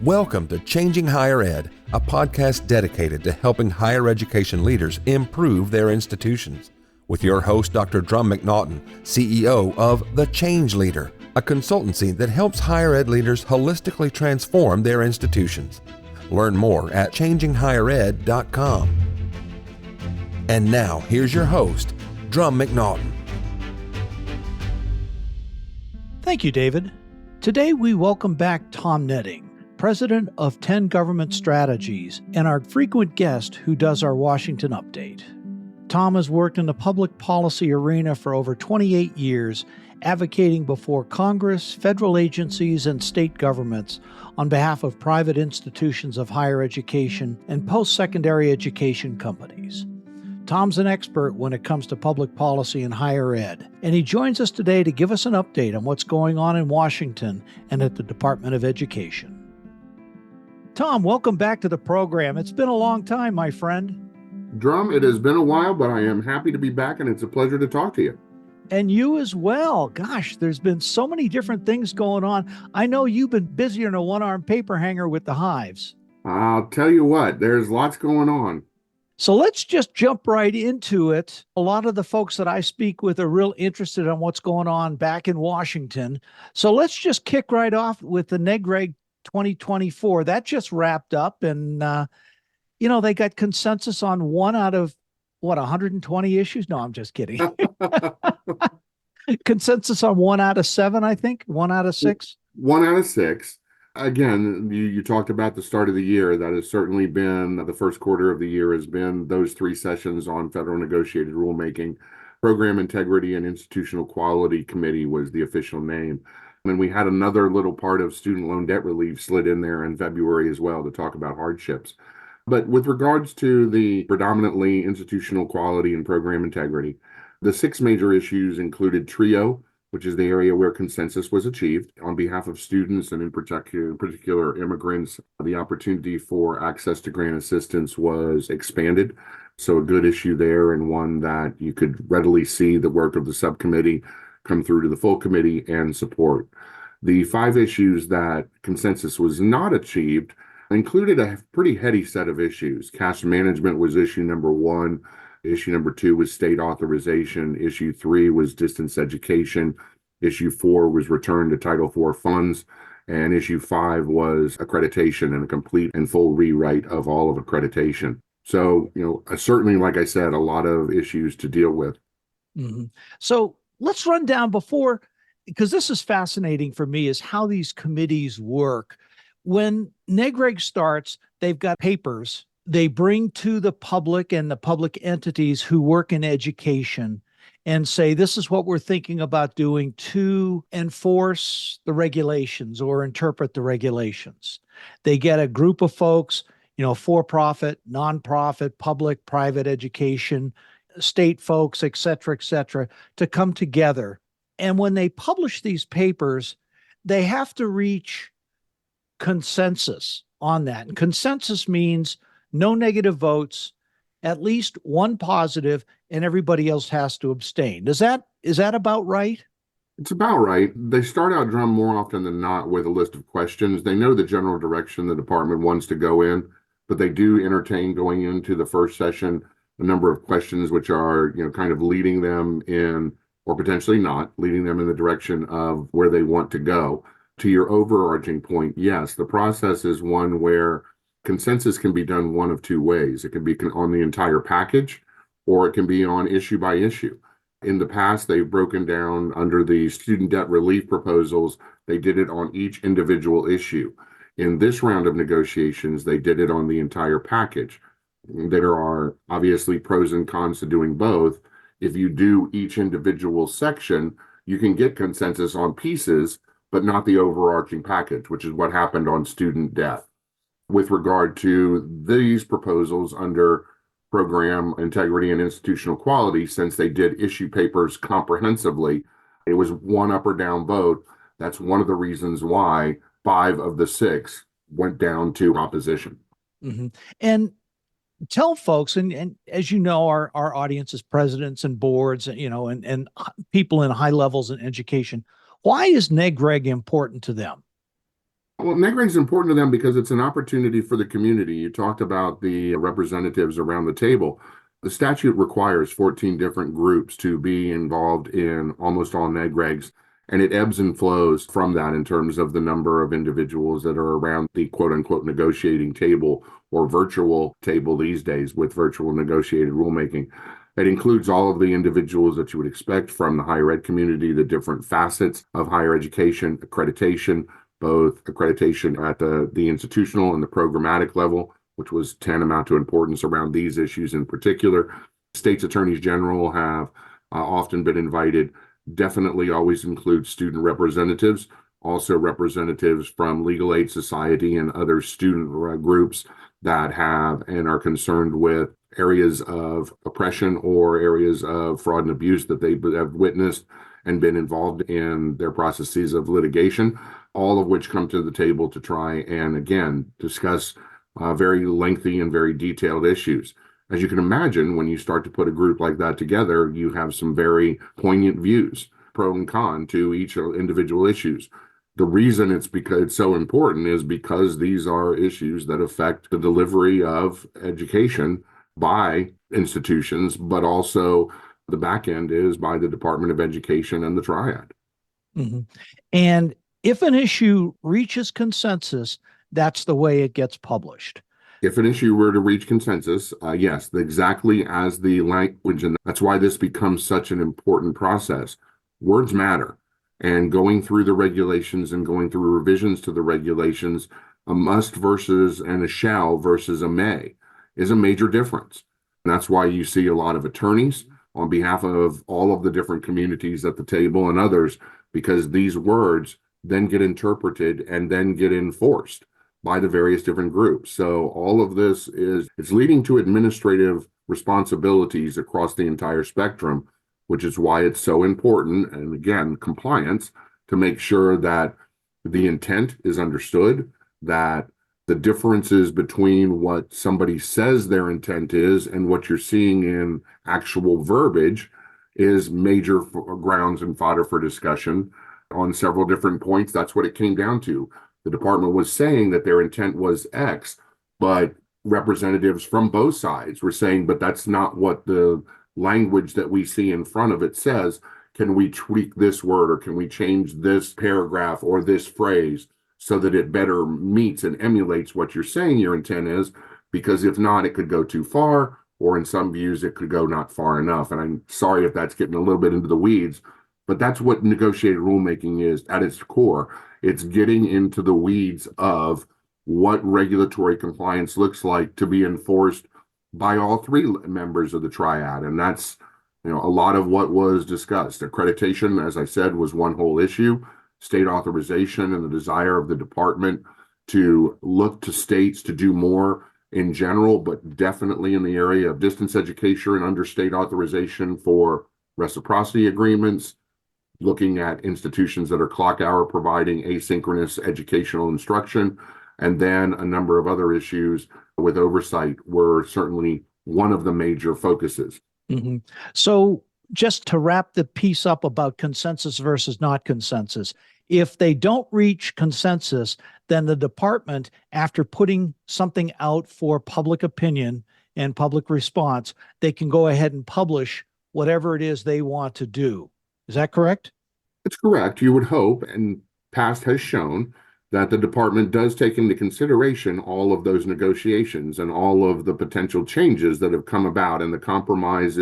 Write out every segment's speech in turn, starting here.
Welcome to Changing Higher Ed, a podcast dedicated to helping higher education leaders improve their institutions. With your host, Dr. Drumm McNaughton, CEO of The Change Leader, a consultancy that helps higher ed leaders holistically transform their institutions. Learn more at changinghighered.com. And now, here's your host, Drumm McNaughton. Thank you, David. Today, we welcome back Tom Netting, president of 10 Government Strategies, and our frequent guest who does our Washington update. Tom has worked in the public policy arena for over 28 years, advocating before Congress, federal agencies, and state governments on behalf of private institutions of higher education and post-secondary education companies. Tom's an expert when it comes to public policy and higher ed, and he joins us today to give us an update on what's going on in Washington and at the Department of Education. Tom, welcome back to the program. It's been a long time, my friend. Drumm, it has been a while, but I am happy to be back, and it's a pleasure to talk to you. And you as well. Gosh, there's been so many different things going on. I know you've been busier than a one-armed paper hanger with the hives. I'll tell you what, there's lots going on. So let's just jump right into it. A lot of the folks that I speak with are real interested in what's going on back in Washington. So let's just kick right off with the Neg Reg 2024. That just wrapped up, and they got consensus on one out of 120 issues. No, I'm just kidding. Consensus on 1 out of 7, I think. 1 out of 6. 1 out of 6. Again, you talked about the start of the year. That has certainly been the first quarter of the year has been those 3 sessions on federal negotiated rulemaking. Program Integrity and Institutional Quality Committee was the official name. And we had another little part of student loan debt relief slid in there in February as well to talk about hardships. But with regards to the predominantly institutional quality and program integrity, the 6 major issues included TRIO, which is the area where consensus was achieved. On behalf of students and in particular immigrants, the opportunity for access to grant assistance was expanded. So a good issue there, and one that you could readily see the work of the subcommittee come through to the full committee and support. The 5 issues that consensus was not achieved included a pretty heady set of issues. Cash management was issue number 1. Issue number 2 was state authorization. Issue 3 was distance education. Issue 4 was return to Title IV funds. And issue 5 was accreditation and a complete and full rewrite of all of accreditation. So, certainly, like I said, a lot of issues to deal with. Mm-hmm. So let's run down because this is fascinating for me, is how these committees work. When Neg Reg starts, they've got papers they bring to the public and the public entities who work in education and say, this is what we're thinking about doing to enforce the regulations or interpret the regulations. They get a group of folks, for-profit, nonprofit, public, private education, state folks, et cetera, to come together. And when they publish these papers, they have to reach consensus on that. And consensus means no negative votes, at least one positive, and everybody else has to abstain. Is that about right? It's about right. They start out, Drumm, more often than not with a list of questions. They know the general direction the department wants to go in, but they do entertain going into the first session a number of questions which are, kind of leading them in, or potentially not, leading them in the direction of where they want to go. To your overarching point, yes, the process is one where consensus can be done one of 2 ways. It can be on the entire package, or it can be on issue by issue. In the past, they've broken down under the student debt relief proposals. They did it on each individual issue. In this round of negotiations, they did it on the entire package. There are obviously pros and cons to doing both. If you do each individual section, you can get consensus on pieces, but not the overarching package, which is what happened on student debt. With regard to these proposals under program integrity and institutional quality, since they did issue papers comprehensively, it was one up or down vote. That's one of the reasons why 5 of the 6 went down to opposition. Mm-hmm. And tell folks, and as you know, our audience is presidents and boards, and people in high levels in education. Why is Neg Reg important to them? Well, Neg Reg is important to them because it's an opportunity for the community. You talked about the representatives around the table. The statute requires 14 different groups to be involved in almost all Neg Regs, and it ebbs and flows from that in terms of the number of individuals that are around the quote unquote negotiating table or virtual table these days with virtual negotiated rulemaking. It includes all of the individuals that you would expect from the higher ed community, the different facets of higher education, accreditation, both accreditation at the institutional and the programmatic level, which was tantamount to importance around these issues in particular. States attorneys general have often been invited. Definitely always include student representatives, also representatives from legal aid society and other student groups that have and are concerned with areas of oppression or areas of fraud and abuse that they have witnessed and been involved in their processes of litigation, all of which come to the table to try and, again, discuss very lengthy and very detailed issues. As you can imagine, when you start to put a group like that together, you have some very poignant views, pro and con to each individual issues. The reason it's so important is because these are issues that affect the delivery of education by institutions, but also the back end is by the Department of Education and the Triad. Mm-hmm. And if an issue reaches consensus, that's the way it gets published. If an issue were to reach consensus, yes, exactly as the language, and that's why this becomes such an important process. Words matter. And going through the regulations and going through revisions to the regulations, a must versus and a shall versus a may is a major difference. And that's why you see a lot of attorneys on behalf of all of the different communities at the table and others, because these words then get interpreted and then get enforced by the various different groups. So all of this it's leading to administrative responsibilities across the entire spectrum, which is why it's so important, and again, compliance, to make sure that the intent is understood, that the differences between what somebody says their intent is and what you're seeing in actual verbiage is major grounds and fodder for discussion on several different points. That's what it came down to. The department was saying that their intent was X, but representatives from both sides were saying, but that's not what the language that we see in front of it says. Can we tweak this word, or can we change this paragraph or this phrase so that it better meets and emulates what you're saying your intent is? Because if not, it could go too far, or in some views, it could go not far enough. And I'm sorry if that's getting a little bit into the weeds, but that's what negotiated rulemaking is at its core. It's getting into the weeds of what regulatory compliance looks like to be enforced by all three members of the triad. And that's, a lot of what was discussed. Accreditation, as I said, was one whole issue. State authorization and the desire of the department to look to states to do more in general, but definitely in the area of distance education and under state authorization for reciprocity agreements, looking at institutions that are clock hour providing asynchronous educational instruction, and then a number of other issues with oversight were certainly one of the major focuses. Mm-hmm. So just to wrap the piece up about consensus versus not consensus, if they don't reach consensus, then the department, after putting something out for public opinion and public response, they can go ahead and publish whatever it is they want to do. Is that correct? It's correct. You would hope, and past has shown, that the department does take into consideration all of those negotiations and all of the potential changes that have come about, and the compromise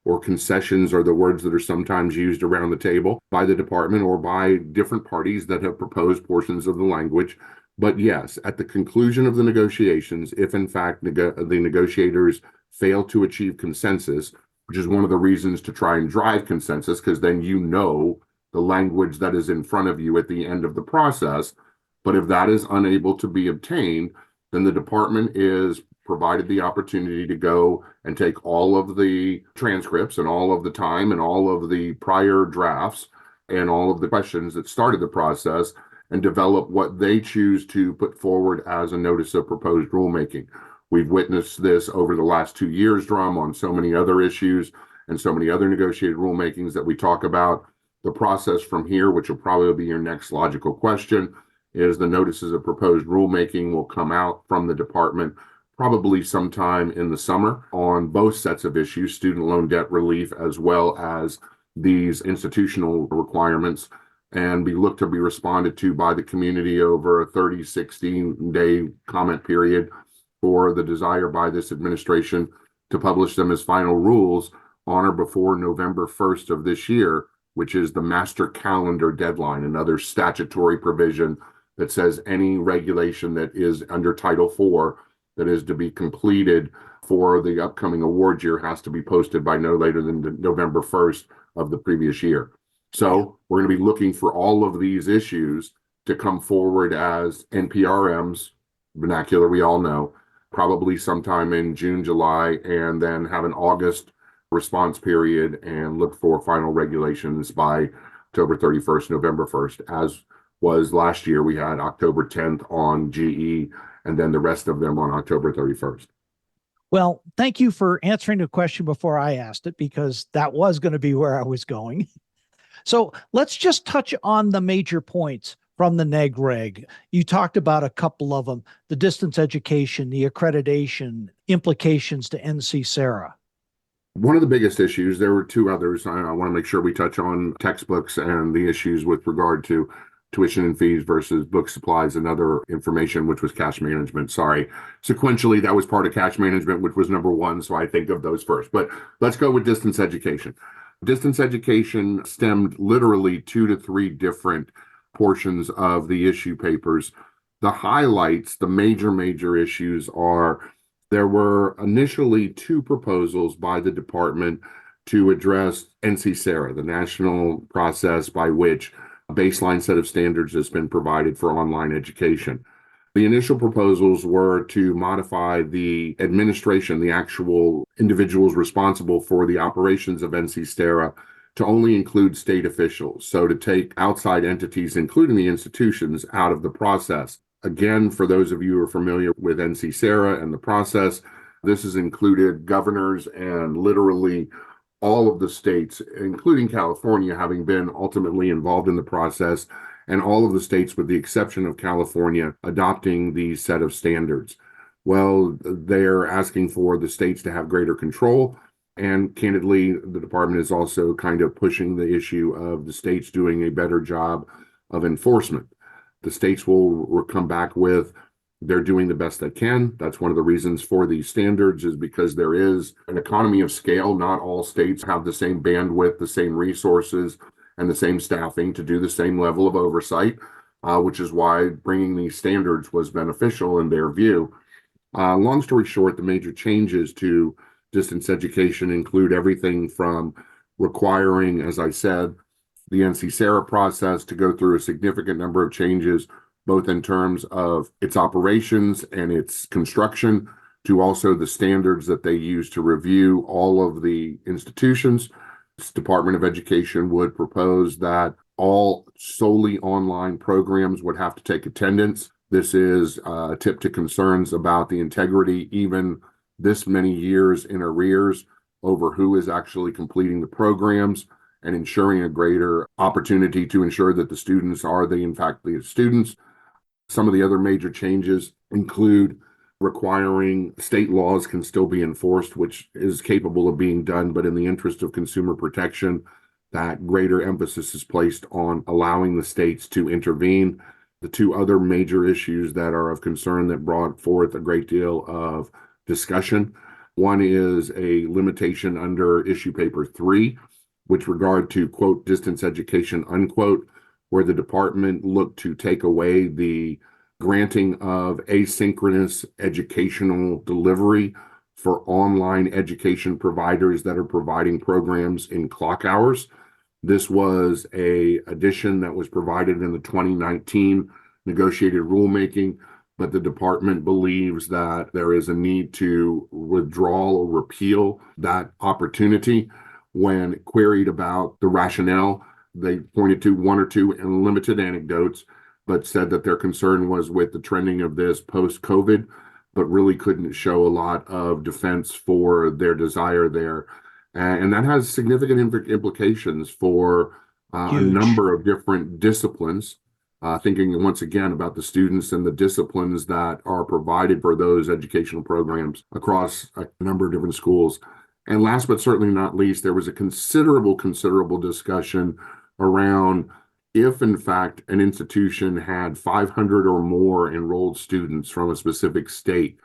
or concessions are the words that are sometimes used around the table by the department or by different parties that have proposed portions of the language. But yes, at the conclusion of the negotiations, if in fact the negotiators fail to achieve consensus, which is one of the reasons to try and drive consensus, because then the language that is in front of you at the end of the process. But if that is unable to be obtained, then the department is provided the opportunity to go and take all of the transcripts and all of the time and all of the prior drafts and all of the questions that started the process and develop what they choose to put forward as a notice of proposed rulemaking. We've witnessed this over the last 2 years, Drumm, on so many other issues and so many other negotiated rulemakings that we talk about. The process from here, which will probably be your next logical question, is the notices of proposed rulemaking will come out from the department probably sometime in the summer on both sets of issues, student loan debt relief, as well as these institutional requirements, and be looked to be responded to by the community over a 30, 16-day comment period for the desire by this administration to publish them as final rules on or before November 1st of this year, which is the master calendar deadline, another statutory provision that says any regulation that is under Title IV that is to be completed for the upcoming award year has to be posted by no later than November 1st of the previous year. So we're going to be looking for all of these issues to come forward as NPRMs, vernacular we all know, probably sometime in June, July, and then have an August response period and look for final regulations by October 31st, November 1st, as was last year. We had October 10th on GE and then the rest of them on October 31st. Well, thank you for answering the question before I asked it, because that was going to be where I was going. So let's just touch on the major points from the Neg Reg. You talked about a couple of them: the distance education, the accreditation, implications to NC Sarah. One of the biggest issues, there were two others. I want to make sure we touch on textbooks and the issues with regard to tuition and fees versus book supplies and other information, which was cash management. Sorry. Sequentially, that was part of cash management, which was number one. So I think of those first. But let's go with distance education. Distance education stemmed literally 2 to 3 different portions of the issue papers. The highlights, the major issues are there were initially 2 proposals by the department to address NC Sarah, the national process by which a baseline set of standards has been provided for online education. The initial proposals were to modify the administration, the actual individuals responsible for the operations of NC Sarah, to only include state officials. So to take outside entities, including the institutions, out of the process. Again, for those of you who are familiar with NC Sarah and the process, this has included governors and literally all of the states, including California, having been ultimately involved in the process, and all of the states, with the exception of California, adopting these set of standards. Well, they're asking for the states to have greater control. And candidly, the department is also kind of pushing the issue of the states doing a better job of enforcement. The states will come back with they're doing the best they can. That's one of the reasons for these standards, is because there is an economy of scale. Not all states have the same bandwidth, the same resources, and the same staffing to do the same level of oversight, which is why bringing these standards was beneficial in their view. Long story short, the major changes to distance education include everything from requiring, as I said, the NC Sarah process to go through a significant number of changes, both in terms of its operations and its construction, to also the standards that they use to review all of the institutions. This Department of Education would propose that all solely online programs would have to take attendance. This is a tip to concerns about the integrity, even this many years in arrears, over who is actually completing the programs, and ensuring a greater opportunity to ensure that the students are in fact the students. Some of the other major changes include requiring state laws can still be enforced, which is capable of being done, but in the interest of consumer protection, that greater emphasis is placed on allowing the states to intervene. The 2 other major issues that are of concern that brought forth a great deal of discussion. One is a limitation under issue paper 3, with regard to, quote, distance education, unquote, where the department looked to take away the granting of asynchronous educational delivery for online education providers that are providing programs in clock hours. This was an addition that was provided in the 2019 negotiated rulemaking, but the department believes that there is a need to withdraw or repeal that opportunity. When queried about the rationale, they pointed to 1 or 2 limited anecdotes, but said that their concern was with the trending of this post-COVID, but really couldn't show a lot of defense for their desire there. And that has significant implications for a number of different disciplines. thinking once again about the students and the disciplines that are provided for those educational programs across a number of different schools. And last but certainly not least, there was a considerable discussion around if, in fact, an institution had 500 or more enrolled students from a specific state,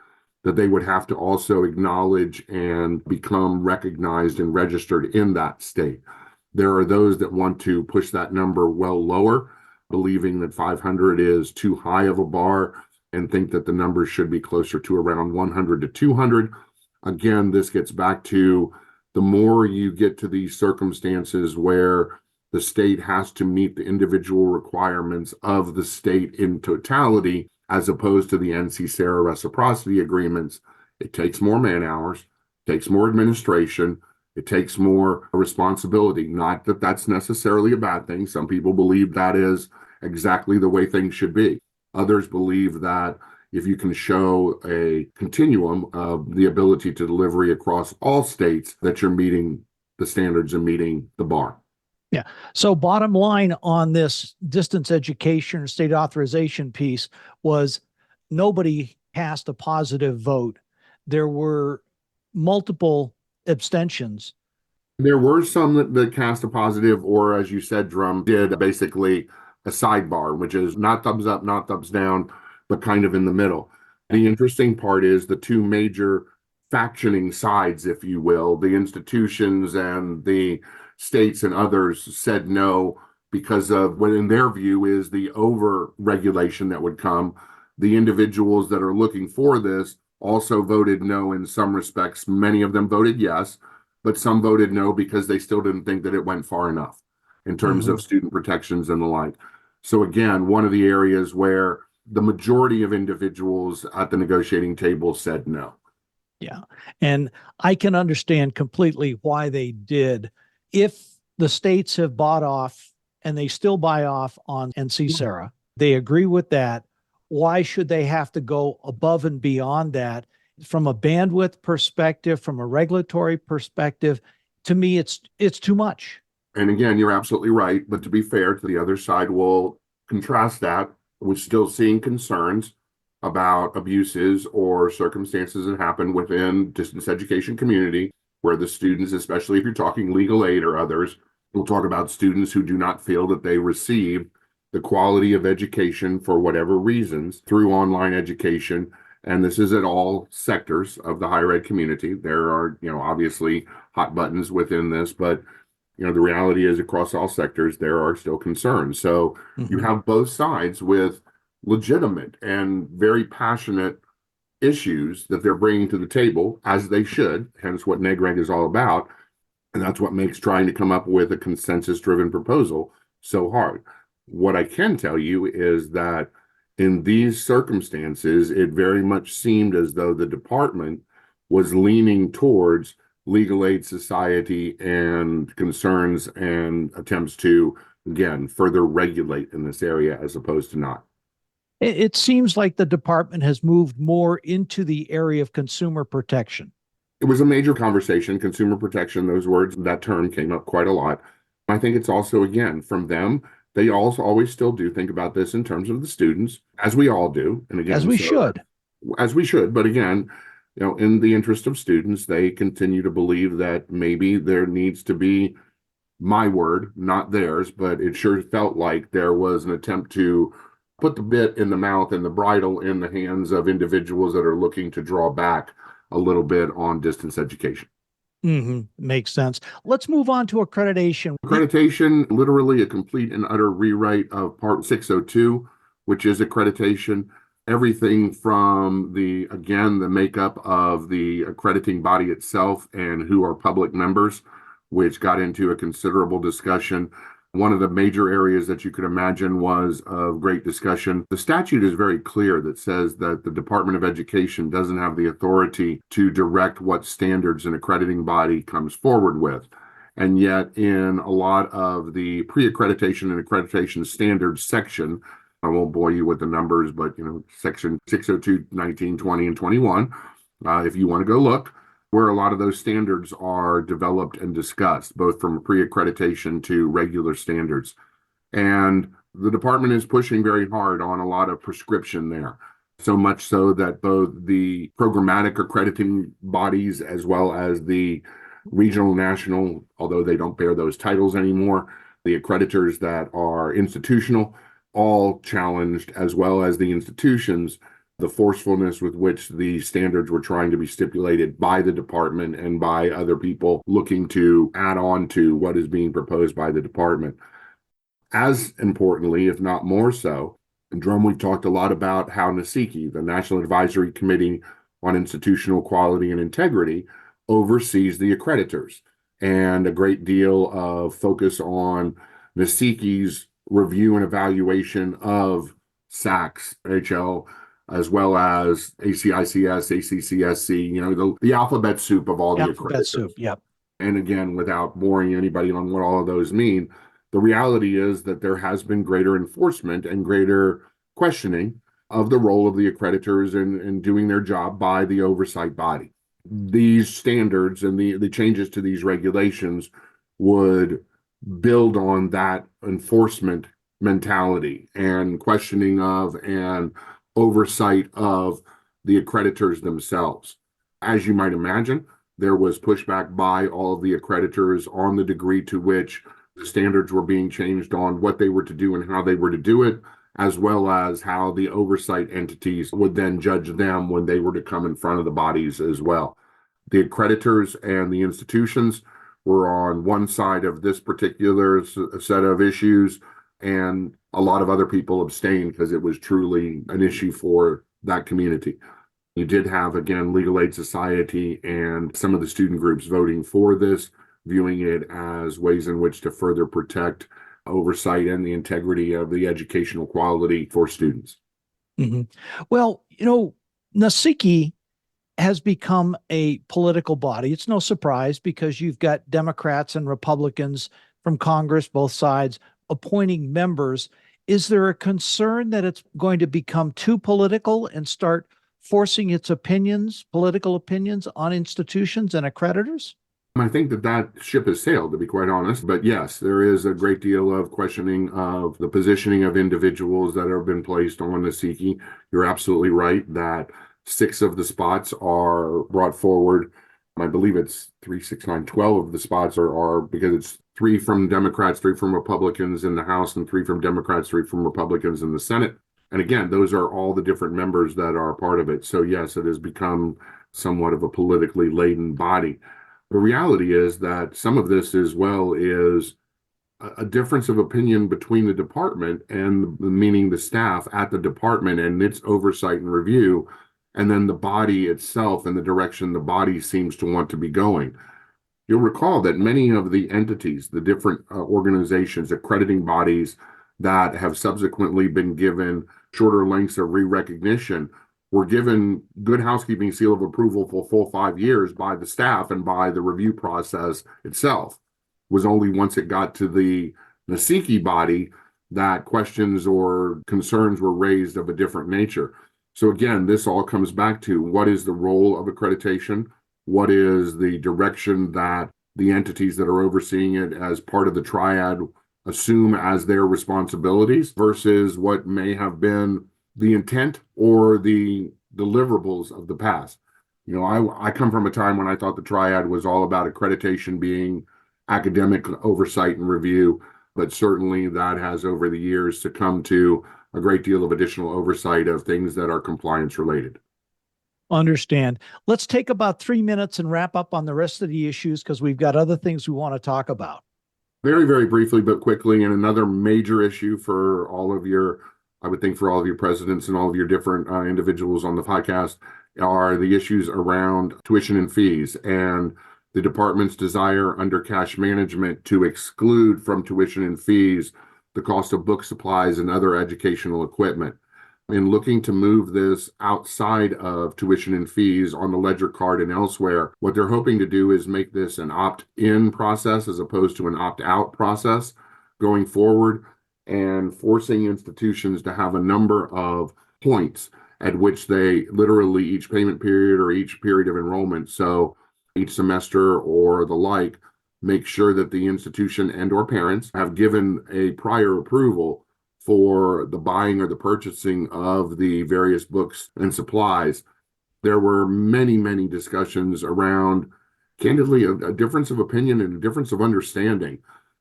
that they would have to also acknowledge and become recognized and registered in that state. There are those that want to push that number well lower, believing that 500 is too high of a bar and think that the number should be closer to around 100 to 200. Again, this gets back to the more you get to these circumstances where the state has to meet the individual requirements of the state in totality, as opposed to the NC-SARA reciprocity agreements, it takes more man hours, takes more administration, it takes more responsibility. Not that that's necessarily a bad thing. Some people believe that is exactly the way things should be. Others believe that if you can show a continuum of the ability to delivery across all states, that you're meeting the standards and meeting the bar. Yeah. So bottom line on this distance education or state authorization piece was nobody cast a positive vote. There were multiple abstentions. There were some that cast a positive, or as you said, Drumm, did basically a sidebar, which is not thumbs up, not thumbs down, but kind of in the middle. The interesting part is the two major factioning sides, if you will, the institutions and the states and others said no because of what in their view is the over regulation that would come. The individuals that are looking for this also voted no in some respects. Many of them voted yes, but some voted no because they still didn't think that it went far enough in terms of student protections and the like. So again, one of the areas where the majority of individuals at the negotiating table said no. Yeah. And I can understand completely why they did. If the states have bought off and they still buy off on NC-SARA, they agree with that. Why should they have to go above and beyond that? From a bandwidth perspective, from a regulatory perspective, to me, it's too much. And again, you're absolutely right. But to be fair to the other side, we'll contrast that with still seeing concerns about abuses or circumstances that happen within distance education community, where the students, especially if you're talking legal aid or others, we'll talk about students who do not feel that they receive the quality of education for whatever reasons through online education. And this is at all sectors of the higher ed community. There are, obviously hot buttons within this, but the reality is across all sectors, there are still concerns. So you have both sides with legitimate and very passionate issues that they're bringing to the table, as they should, hence what Neg Reg is all about. And that's what makes trying to come up with a consensus-driven proposal so hard. What I can tell you is that in these circumstances, it very much seemed as though the department was leaning towards legal aid society and concerns and attempts to, again, further regulate in this area as opposed to not. It seems like the department has moved more into the area of consumer protection. It was a major conversation, consumer protection, those words, that term came up quite a lot. I think it's also, again, from them, they also always still do think about this in terms of the students, as we all do. And again, as we should. But again, in the interest of students, they continue to believe that maybe there needs to be my word, not theirs, but it sure felt like there was an attempt to put the bit in the mouth and the bridle in the hands of individuals that are looking to draw back a little bit on distance education. Makes sense. Let's move on to accreditation. Accreditation, literally a complete and utter rewrite of Part 602, which is accreditation. Everything from the makeup of the accrediting body itself and who are public members, which got into a considerable discussion. One of the major areas that you could imagine was of great discussion. The statute is very clear that says that the Department of Education doesn't have the authority to direct what standards an accrediting body comes forward with. And yet in a lot of the pre-accreditation and accreditation standards section, I won't bore you with the numbers, but section 602, 19, 20, and 21, if you want to go look, where a lot of those standards are developed and discussed, both from pre-accreditation to regular standards. And The department is pushing very hard on a lot of prescription there. So much so that both the programmatic accrediting bodies as well as the regional, national, although they don't bear those titles anymore, the accreditors that are institutional, all challenged, as well as the institutions, the forcefulness with which the standards were trying to be stipulated by the department and by other people looking to add on to what is being proposed by the department. As importantly, if not more so, in Drumm, we've talked a lot about how NASICI, the National Advisory Committee on Institutional Quality and Integrity, oversees the accreditors, and a great deal of focus on NASICI's review and evaluation of SACS, HL, as well as ACICS, ACCSC, the alphabet soup of all the Alphabet accreditors. soup, yep. And again, without boring anybody on what all of those mean, the reality is that there has been greater enforcement and greater questioning of the role of the accreditors in doing their job by the oversight body. These standards and the changes to these regulations would build on that enforcement mentality and questioning of and oversight of the accreditors themselves. As you might imagine, there was pushback by all of the accreditors on the degree to which the standards were being changed on what they were to do and how they were to do it, as well as how the oversight entities would then judge them when they were to come in front of the bodies as well. The accreditors and the institutions were on one side of this particular set of issues, and a lot of other people abstained because it was truly an issue for that community. You did have, again, Legal Aid Society and some of the student groups voting for this, viewing it as ways in which to further protect oversight and the integrity of the educational quality for students. Mm-hmm. Well, NASICI has become a political body. It's no surprise because you've got Democrats and Republicans from Congress, both sides, appointing members. Is there a concern that it's going to become too political and start forcing its political opinions on institutions and accreditors? I think that ship has sailed, to be quite honest. But yes, there is a great deal of questioning of the positioning of individuals that have been placed on NASICI. You're absolutely right that 6 of the spots are brought forward. I believe it's 3, 6, 9, 12 of the spots are because it's 3 from Democrats, 3 from Republicans in the House, and 3 from Democrats, 3 from Republicans in the Senate. And again, those are all the different members that are part of it. So yes, it has become somewhat of a politically laden body. The reality is that some of this as well is a difference of opinion between the department and meaning the staff at the department and its oversight and review, and then the body itself and the direction the body seems to want to be going. You'll recall that many of the entities, the different organizations, accrediting bodies that have subsequently been given shorter lengths of re-recognition were given good housekeeping seal of approval for full 5 years by the staff and by the review process itself. It was only once it got to the NASICI body that questions or concerns were raised of a different nature. So again, this all comes back to what is the role of accreditation? What is the direction that the entities that are overseeing it as part of the triad assume as their responsibilities versus what may have been the intent or the deliverables of the past. I come from a time when I thought the triad was all about accreditation being academic oversight and review, but certainly that has over the years succumbed to a great deal of additional oversight of things that are compliance related. Understand. Let's take about 3 minutes and wrap up on the rest of the issues because we've got other things we want to talk about. Very, very briefly, but quickly, and another major issue for all of your presidents and all of your different individuals on the podcast are the issues around tuition and fees and the department's desire under cash management to exclude from tuition and fees the cost of book supplies and other educational equipment. In looking to move this outside of tuition and fees on the ledger card and elsewhere, what they're hoping to do is make this an opt-in process as opposed to an opt-out process going forward, and forcing institutions to have a number of points at which they literally each payment period or each period of enrollment, so each semester or the like, make sure that the institution and or parents have given a prior approval for the buying or the purchasing of the various books and supplies, there were many, many discussions around, candidly, a difference of opinion and a difference of understanding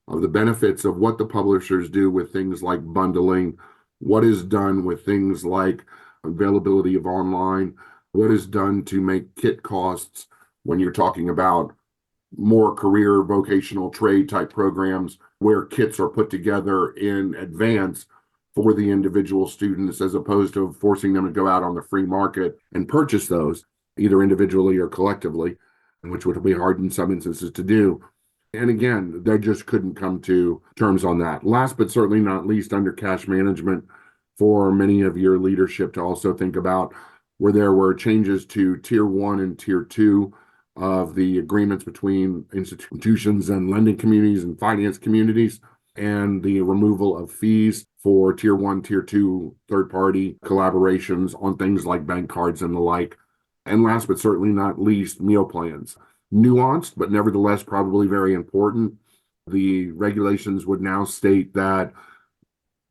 of the benefits of what the publishers do with things like bundling, what is done with things like availability of online, what is done to make kit costs when you're talking about more career vocational trade type programs where kits are put together in advance for the individual students as opposed to forcing them to go out on the free market and purchase those either individually or collectively, which would be hard in some instances to do. And again, they just couldn't come to terms on that. Last but certainly not least, under cash management, for many of your leadership to also think about where there were changes to tier 1 and tier 2 of the agreements between institutions and lending communities and finance communities, and the removal of fees for tier 1, tier 2 third-party collaborations on things like bank cards and the like. And last but certainly not least, meal plans. Nuanced, but nevertheless probably very important. The regulations would now state that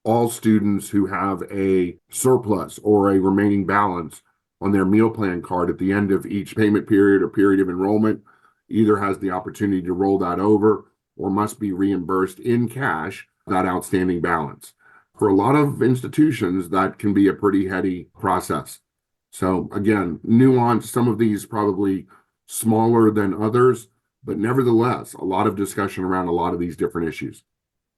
all students who have a surplus or a remaining balance on their meal plan card at the end of each payment period or period of enrollment either has the opportunity to roll that over or must be reimbursed in cash that outstanding balance. For a lot of institutions, that can be a pretty heady process. So again, nuance, some of these probably smaller than others, but nevertheless, a lot of discussion around a lot of these different issues.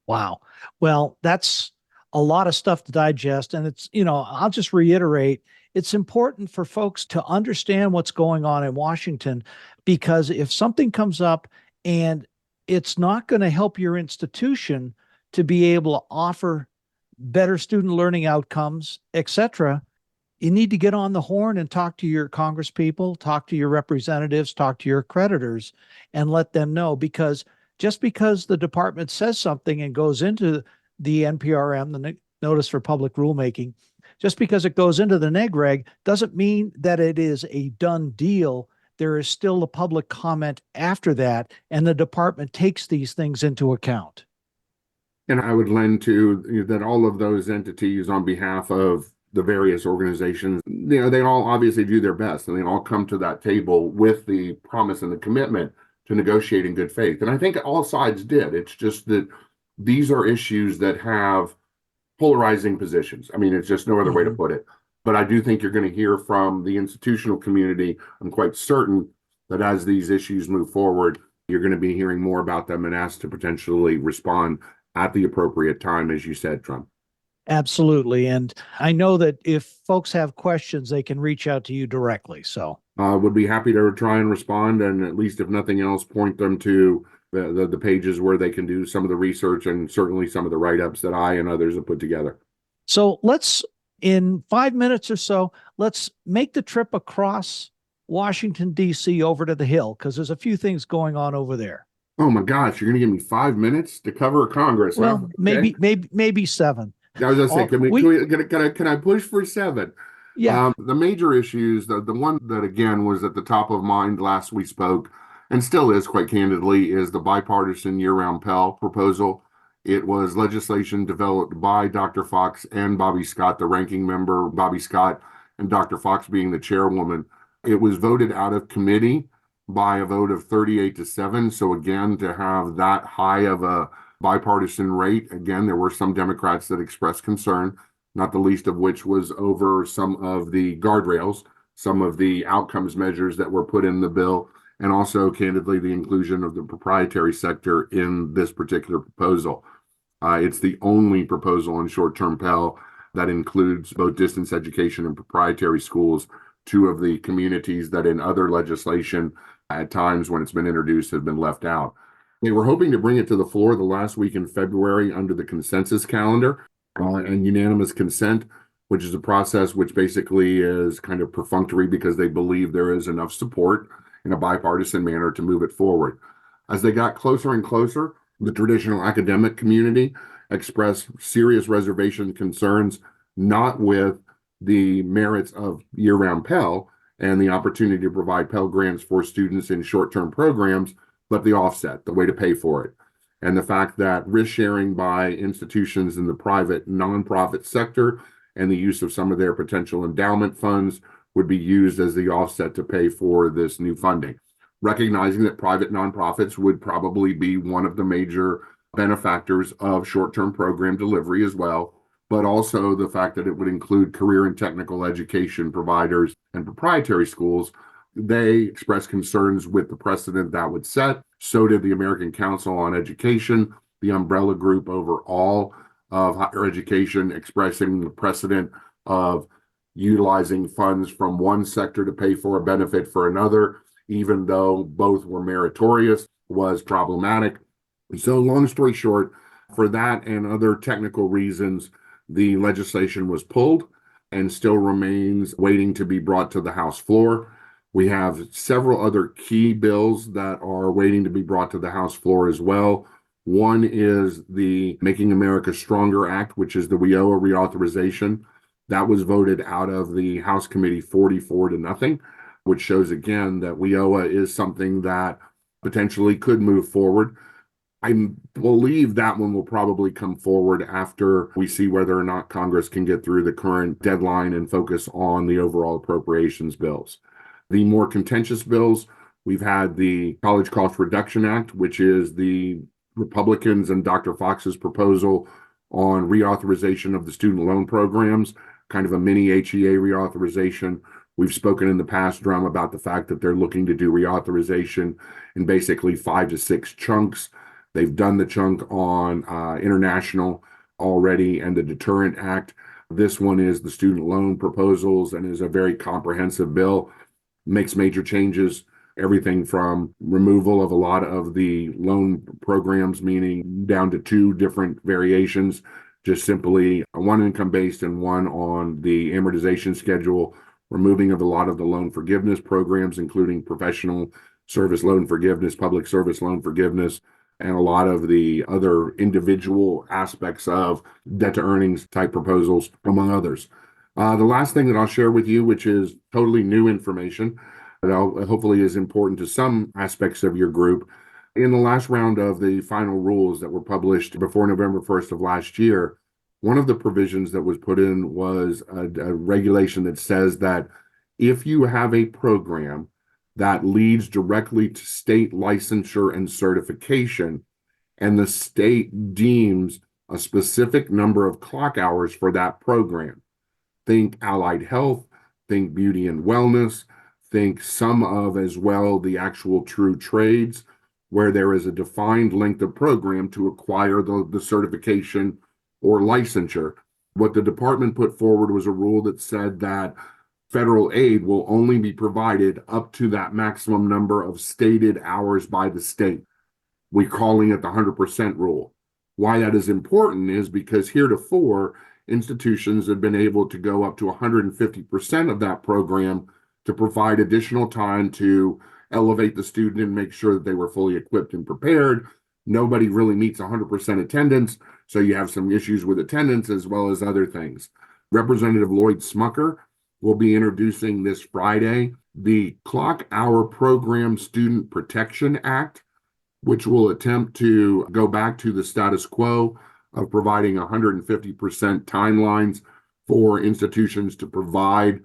Wow. Well, that's a lot of stuff to digest. And it's, I'll just reiterate, it's important for folks to understand what's going on in Washington, because if something comes up and it's not going to help your institution to be able to offer better student learning outcomes, etc., you need to get on the horn and talk to your congresspeople, talk to your representatives, talk to your accreditors, and let them know. Because just because the department says something and goes into the NPRM, the Notice for Public Rulemaking, just because it goes into the Neg Reg doesn't mean that it is a done deal. There is still a public comment after that, and the department takes these things into account. And I would lend to that all of those entities on behalf of the various organizations, they all obviously do their best, and they all come to that table with the promise and the commitment to negotiate in good faith. And I think all sides did. It's just that these are issues that have polarizing positions. I mean, it's just no other way to put it. But I do think you're going to hear from the institutional community. I'm quite certain that as these issues move forward, you're going to be hearing more about them and asked to potentially respond at the appropriate time, as you said, Drumm. Absolutely. And I know that if folks have questions, they can reach out to you directly. So would be happy to try and respond, and at least if nothing else, point them to the pages where they can do some of the research and certainly some of the write-ups that I and others have put together. So let's, in 5 minutes or so, let's make the trip across Washington, D.C. over to the Hill, because there's a few things going on over there. Oh my gosh, you're going to give me 5 minutes to cover Congress? Well, huh? Okay. maybe 7. I was going to say, can I push for 7? Yeah. The major issues, the one that again was at the top of mind last we spoke, and still is quite candidly, is the bipartisan year-round Pell proposal. It was legislation developed by Dr. Fox and Bobby Scott, the ranking member, Bobby Scott, and Dr. Fox being the chairwoman. It was voted out of committee by a vote of 38-7. So again, to have that high of a bipartisan rate, again, there were some Democrats that expressed concern, not the least of which was over some of the guardrails, some of the outcomes measures that were put in the bill, and also, candidly, the inclusion of the proprietary sector in this particular proposal. It's the only proposal on short-term Pell that includes both distance education and proprietary schools, two of the communities that in other legislation, at times when it's been introduced, have been left out. They were hoping to bring it to the floor the last week in February under the consensus calendar and unanimous consent, which is a process which basically is kind of perfunctory because they believe there is enough support in a bipartisan manner to move it forward. As they got closer and closer, the traditional academic community expressed serious reservation concerns, not with the merits of year-round Pell and the opportunity to provide Pell grants for students in short-term programs, but the offset, the way to pay for it. and the fact that risk sharing by institutions in the private nonprofit sector and the use of some of their potential endowment funds would be used as the offset to pay for this new funding. Recognizing that private nonprofits would probably be one of the major benefactors of short-term program delivery as well, but also the fact that it would include career and technical education providers and proprietary schools. They expressed concerns with the precedent that would set. So did the American Council on Education, the umbrella group over all of higher education, expressing the precedent of utilizing funds from one sector to pay for a benefit for another, even though both were meritorious, was problematic. So long story short, for that and other technical reasons, the legislation was pulled and still remains waiting to be brought to the House floor. We have several other key bills that are waiting to be brought to the House floor as well. One is the Making America Stronger Act, which is the WIOA reauthorization. That was voted out of the House Committee 44-0, which shows again that WIOA is something that potentially could move forward. I believe that one will probably come forward after we see whether or not Congress can get through the current deadline and focus on the overall appropriations bills. The more contentious bills, we've had the College Cost Reduction Act, which is the Republicans and Dr. Fox's proposal on reauthorization of the student loan programs, kind of a mini HEA reauthorization. We've spoken in the past, Drumm, about the fact that they're looking to do reauthorization in basically 5 to 6 chunks. They've done the chunk on international already and the Deterrent Act. This one is the student loan proposals and is a very comprehensive bill. Makes major changes, everything from removal of a lot of the loan programs, meaning down to 2 different variations, just simply one income-based and one on the amortization schedule, removing of a lot of the loan forgiveness programs, including professional service loan forgiveness, public service loan forgiveness, and a lot of the other individual aspects of debt to earnings type proposals, among others. The last thing that I'll share with you, which is totally new information, that hopefully is important to some aspects of your group. In the last round of the final rules that were published before November 1st of last year, one of the provisions that was put in was a regulation that says that if you have a program that leads directly to state licensure and certification, and the state deems a specific number of clock hours for that program, think allied health, think beauty and wellness, think some of as well the actual true trades, where there is a defined length of program to acquire the certification or licensure. What the department put forward was a rule that said that federal aid will only be provided up to that maximum number of stated hours by the state. We're calling it the 100% rule. Why that is important is because heretofore, institutions have been able to go up to 150% of that program to provide additional time to elevate the student and make sure that they were fully equipped and prepared. Nobody really meets 100% attendance, so you have some issues with attendance as well as other things. Representative Lloyd Smucker will be introducing this Friday the Clock Hour Program Student Protection Act, which will attempt to go back to the status quo of providing 150% timelines for institutions to provide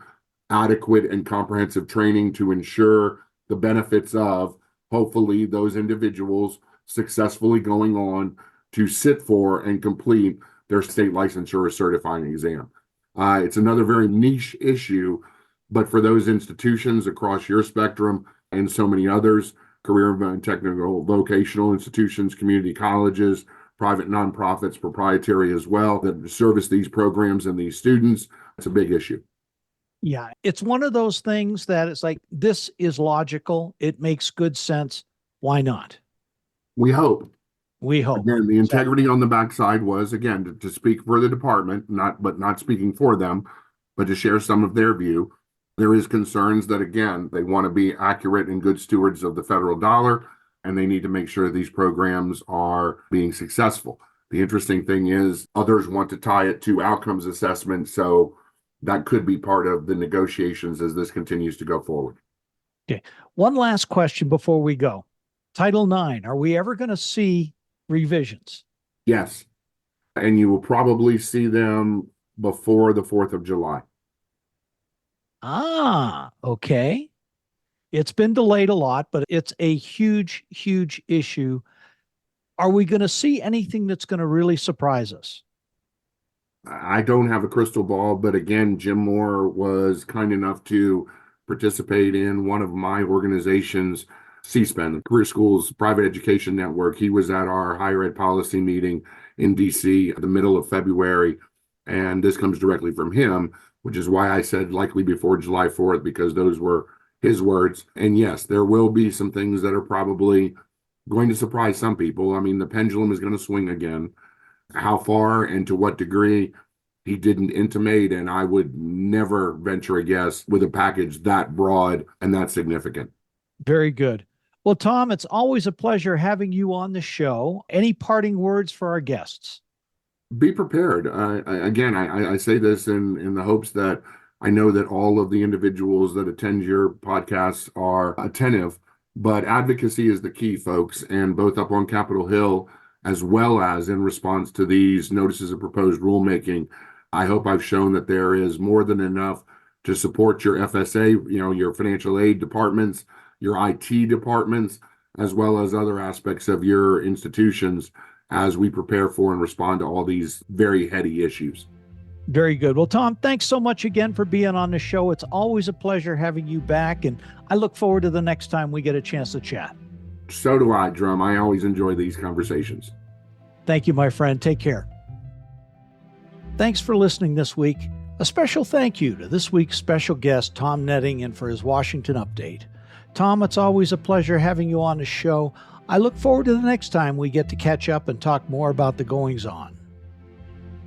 adequate and comprehensive training to ensure the benefits of hopefully those individuals successfully going on to sit for and complete their state licensure or certifying exam. It's another very niche issue, but for those institutions across your spectrum and so many others, career and technical vocational institutions, community colleges, private nonprofits, proprietary as well, that service these programs and these students, it's a big issue. Yeah, it's one of those things that it's like, this is logical. It makes good sense. Why not? We hope. We hope. Again, the integrity on the backside was, again, to speak for the department, not speaking for them, but to share some of their view. There is concerns that, again, they want to be accurate and good stewards of the federal dollar, and they need to make sure these programs are being successful. The interesting thing is others want to tie it to outcomes assessment, so that could be part of the negotiations as this continues to go forward. Okay. One last question before we go. Title IX, are we ever going to see revisions. Yes. And you will probably see them before the 4th of July. Ah, okay. It's been delayed a lot, but it's a huge, huge issue. Are we going to see anything that's going to really surprise us? I don't have a crystal ball, but again, Jim Moore was kind enough to participate in one of my organization's CSPAN, the Career Schools Private Education Network. He was at our higher ed policy meeting in DC at the middle of February, and this comes directly from him, which is why I said likely before July 4th, because those were his words. And yes, there will be some things that are probably going to surprise some people. I mean, the pendulum is going to swing again. How far and to what degree, he didn't intimate, and I would never venture a guess with a package that broad and that significant. Very good. Well, Tom, it's always a pleasure having you on the show. Any parting words for our guests? Be prepared. I say this in the hopes that I know that all of the individuals that attend your podcasts are attentive, but advocacy is the key, folks, and both up on Capitol Hill as well as in response to these notices of proposed rulemaking, I hope I've shown that there is more than enough to support your FSA, your financial aid departments, your IT departments, as well as other aspects of your institutions as we prepare for and respond to all these very heady issues. Very good. Well, Tom, thanks so much again for being on the show. It's always a pleasure having you back, and I look forward to the next time we get a chance to chat. So do I, Drumm. I always enjoy these conversations. Thank you, my friend. Take care. Thanks for listening this week. A special thank you to this week's special guest, Tom Nettingen, for his Washington update. Tom, it's always a pleasure having you on the show. I look forward to the next time we get to catch up and talk more about the goings-on.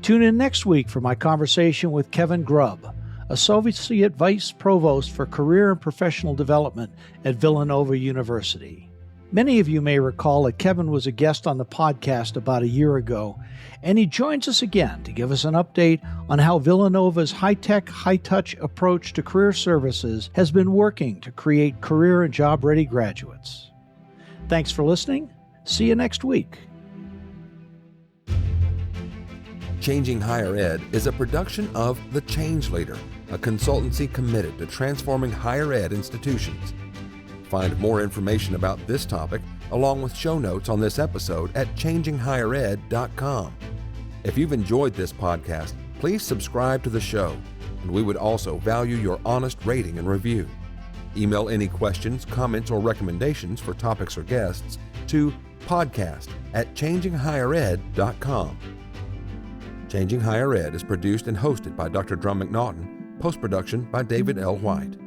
Tune in next week for my conversation with Kevin Grubb, Associate Vice Provost for Career and Professional Development at Villanova University. Many of you may recall that Kevin was a guest on the podcast about a year ago, and he joins us again to give us an update on how Villanova's high-tech, high-touch approach to career services has been working to create career and job-ready graduates. Thanks for listening. See you next week. Changing Higher Ed is a production of The Change Leader, a consultancy committed to transforming higher ed institutions. Find more information about this topic, along with show notes on this episode at changinghighered.com. If you've enjoyed this podcast, please subscribe to the show, and we would also value your honest rating and review. Email any questions, comments, or recommendations for topics or guests to podcast@changinghighered.com. Changing Higher Ed is produced and hosted by Dr. Drumm McNaughton, post-production by David L. White.